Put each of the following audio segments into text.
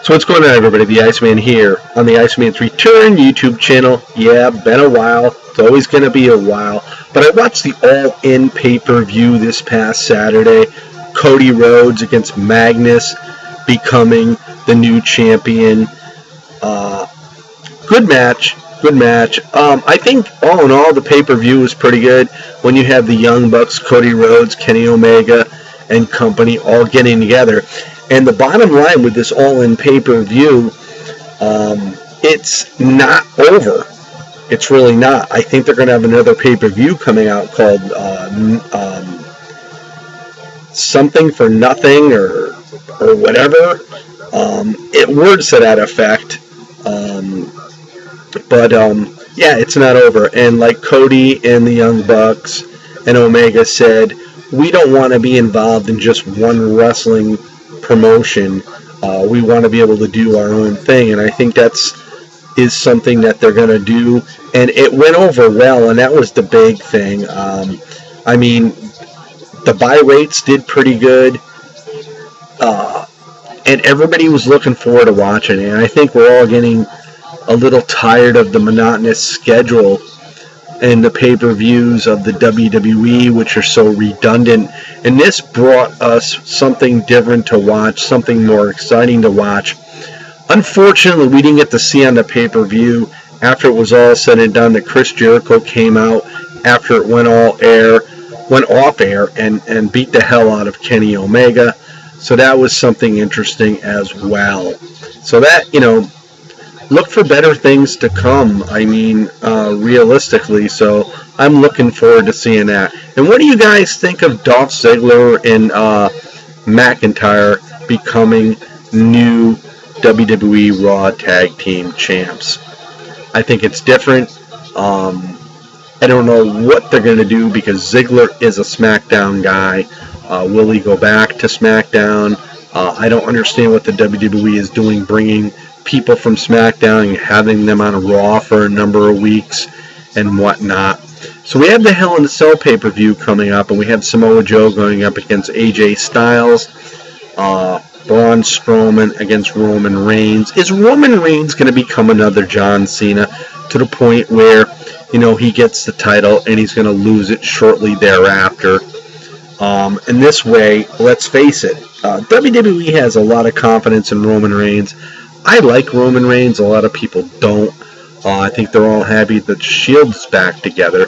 So what's going on, everybody? The Iceman here on the Iceman's Return YouTube channel. Yeah, been a while. It's always going to be a while. But I watched the All-In pay-per-view this past Saturday. Cody Rhodes against Magnus becoming the new champion. Good match. Good match. I think all in all the pay-per-view was pretty good. When you have the Young Bucks, Cody Rhodes, Kenny Omega, and company all getting together. And the bottom line with this All-In pay-per-view, it's not over. It's really not. I think they're going to have another pay-per-view coming out called Something for Nothing or whatever. Words to that effect. Yeah, it's not over. And like Cody and the Young Bucks and Omega said, we don't want to be involved in just one wrestling promotion. We want to be able to do our own thing, and I think is something that they're going to do, and it went over well, and that was the big thing. I mean, the buy rates did pretty good, and everybody was looking forward to watching it, and I think we're all getting a little tired of the monotonous schedule and the pay-per-views of the WWE, which are so redundant. And this brought us something different to watch, something more exciting to watch. Unfortunately, we didn't get to see on the pay-per-view after it was all said and done that Chris Jericho came out after it went off air and beat the hell out of Kenny Omega. So that was something interesting as well. So that, look for better things to come, realistically, so I'm looking forward to seeing that. And what do you guys think of Dolph Ziggler and McIntyre becoming new WWE Raw Tag Team Champs? I think it's different. I don't know what they're going to do because Ziggler is a SmackDown guy. Will he go back to SmackDown? I don't understand what the WWE is doing, bringing people from SmackDown and having them on a Raw for a number of weeks and whatnot. So we have the Hell in a Cell pay-per-view coming up, and we have Samoa Joe going up against AJ Styles, Braun Strowman against Roman Reigns. Is Roman Reigns going to become another John Cena to the point where, he gets the title and he's going to lose it shortly thereafter? And this way, let's face it, WWE has a lot of confidence in Roman Reigns. I like Roman Reigns. A lot of people don't. I think they're all happy that Shield's back together,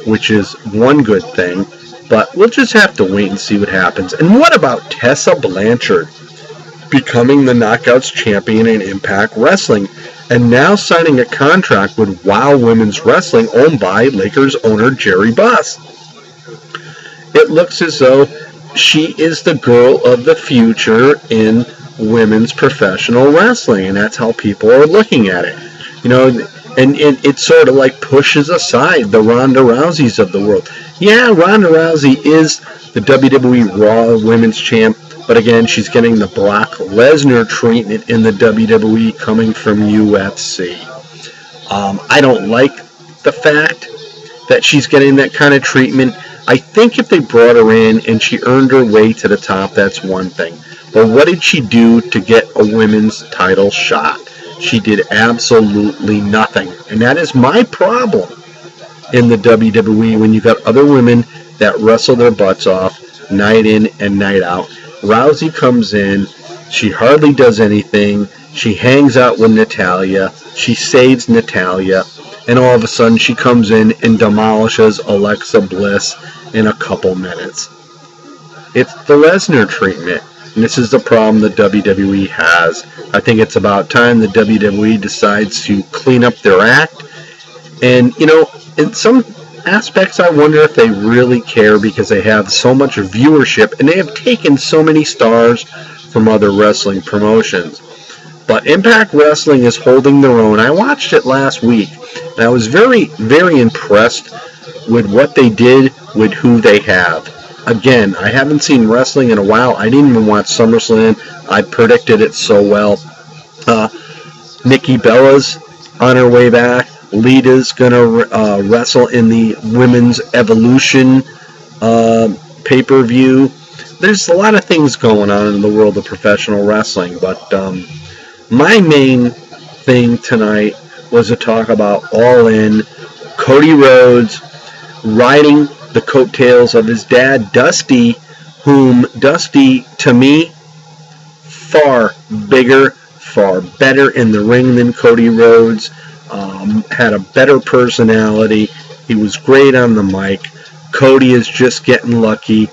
which is one good thing. But we'll just have to wait and see what happens. And what about Tessa Blanchard becoming the Knockouts champion in Impact Wrestling and now signing a contract with WOW Women's Wrestling owned by Lakers owner Jerry Buss? It looks as though she is the girl of the future in women's professional wrestling, and that's how people are looking at it. And it sort of like pushes aside the Ronda Rouseys of the world. Yeah, Ronda Rousey is the WWE Raw Women's Champ, but again, she's getting the Brock Lesnar treatment in the WWE coming from UFC. I don't like the fact that she's getting that kind of treatment. I think if they brought her in and she earned her way to the top, that's one thing. But what did she do to get a women's title shot? She did absolutely nothing. And that is my problem in the WWE when you got other women that wrestle their butts off night in and night out. Rousey comes in. She hardly does anything. She hangs out with Natalya. She saves Natalya. And all of a sudden she comes in and demolishes Alexa Bliss in a couple minutes. It's the Lesnar treatment. And this is the problem the WWE has. I think it's about time the WWE decides to clean up their act. And, in some aspects I wonder if they really care because they have so much viewership and they have taken so many stars from other wrestling promotions. But Impact Wrestling is holding their own. I watched it last week, and I was very, very impressed with what they did with who they have. Again, I haven't seen wrestling in a while. I didn't even watch SummerSlam. I predicted it so well. Nikki Bella's on her way back. Lita's going to wrestle in the Women's Evolution pay-per-view. There's a lot of things going on in the world of professional wrestling, but my main thing tonight was to talk about All In, Cody Rhodes riding the coattails of his dad, Dusty, whom Dusty, to me, far bigger, far better in the ring than Cody Rhodes, had a better personality. He was great on the mic. Cody is just getting lucky.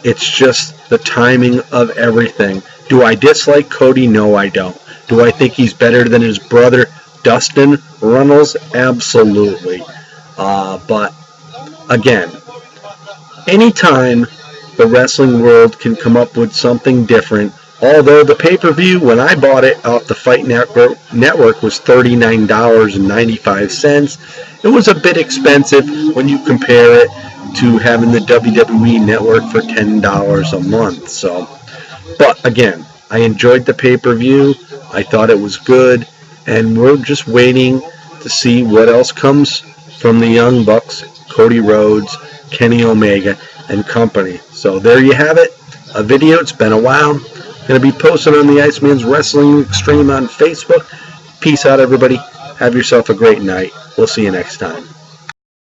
It's just the timing of everything. Do I dislike Cody? No, I don't. Do I think he's better than his brother, Dustin Runnels? Absolutely. But, again, anytime the wrestling world can come up with something different, although the pay-per-view, when I bought it off the Fight Network, was $39.95. It was a bit expensive when you compare it to having the WWE Network for $10 a month. So, but again, I enjoyed the pay-per-view. I thought it was good, and we're just waiting to see what else comes from the Young Bucks, Cody Rhodes, Kenny Omega, and company. So there you have it. A video. It's been a while. Going to be posted on the Iceman's Wrestling Extreme on Facebook. Peace out, everybody. Have yourself a great night. We'll see you next time.